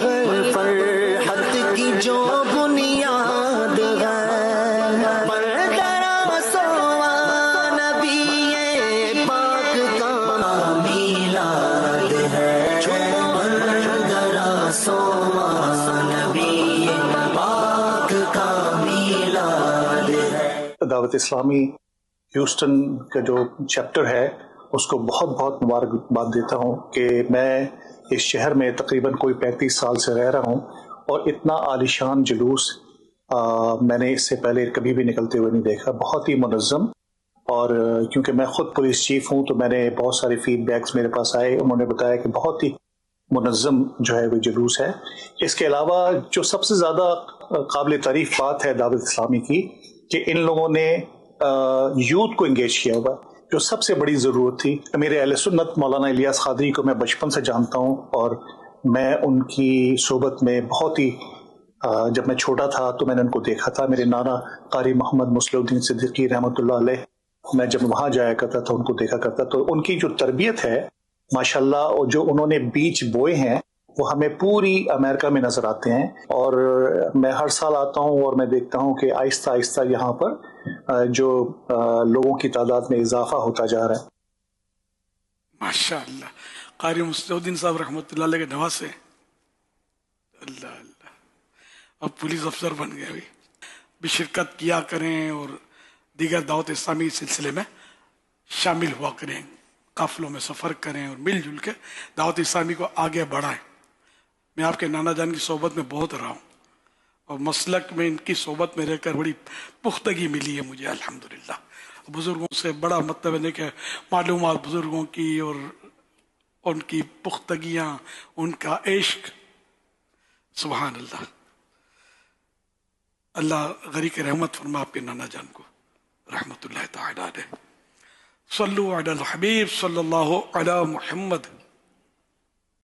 ہے فرحت کی جو بنیاد ہے پر ذرا سوا نبی پاک کا میلاد ہے پر ذرا سوا نبی پاک کا میلاد ہے۔ دعوت اسلامی ہیوسٹن کا جو چیپٹر ہے اس کو بہت بہت مبارکباد دیتا ہوں کہ میں اس شہر میں تقریباً کوئی 35 سال سے رہ رہا ہوں اور اتنا عالیشان جلوس میں نے اس سے پہلے کبھی بھی نکلتے ہوئے نہیں دیکھا، بہت ہی منظم۔ اور کیونکہ میں خود پولیس چیف ہوں تو میں نے بہت سارے فیڈ بیکس میرے پاس آئے، انہوں نے بتایا کہ بہت ہی منظم جو ہے وہ جلوس ہے۔ اس کے علاوہ جو سب سے زیادہ قابل تعریف بات ہے دعوت اسلامی کی کہ ان لوگوں نے یوتھ کو انگیج کیا ہوا، جو سب سے بڑی ضرورت تھی۔ میرے اہل سنت مولانا الیاس قادری کو میں بچپن سے جانتا ہوں اور میں ان کی صحبت میں بہت ہی جب میں چھوٹا تھا تو میں نے ان کو دیکھا تھا۔ میرے نانا قاری محمد مصلح الدین صدیقی رحمۃ اللہ علیہ، میں جب وہاں جایا کرتا تھا ان کو دیکھا کرتا، تو ان کی جو تربیت ہے ماشاءاللہ، اور جو انہوں نے بیج بوئے ہیں وہ ہمیں پوری امریکہ میں نظر آتے ہیں۔ اور میں ہر سال آتا ہوں اور میں دیکھتا ہوں کہ آہستہ آہستہ یہاں پر جو لوگوں کی تعداد میں اضافہ ہوتا جا رہا ہے۔ ماشاءاللہ، قاری مصلح الدین صاحب رحمۃ اللہ علیہ کے نواسے، اللہ اللہ، اب پولیس افسر بن گئے، بھی شرکت کیا کریں اور دیگر دعوت اسلامی سلسلے میں شامل ہوا کریں، قافلوں میں سفر کریں اور مل جل کے دعوت اسلامی کو آگے بڑھائیں۔ میں آپ کے نانا جان کی صحبت میں بہت رہا ہوں اور مسلک میں ان کی صحبت میں رہ کر بڑی پختگی ملی ہے مجھے الحمدللہ۔ بزرگوں سے بڑا مطلب ہے کہ معلومات بزرگوں کی اور ان کی پختگیاں، ان کا عشق، سبحان اللہ۔ اللہ غریق رحمت فرما آپ کے نانا جان کو رحمت اللہ تعالی علیہ۔ صلو علی الحبیب صلی اللہ علی محمد۔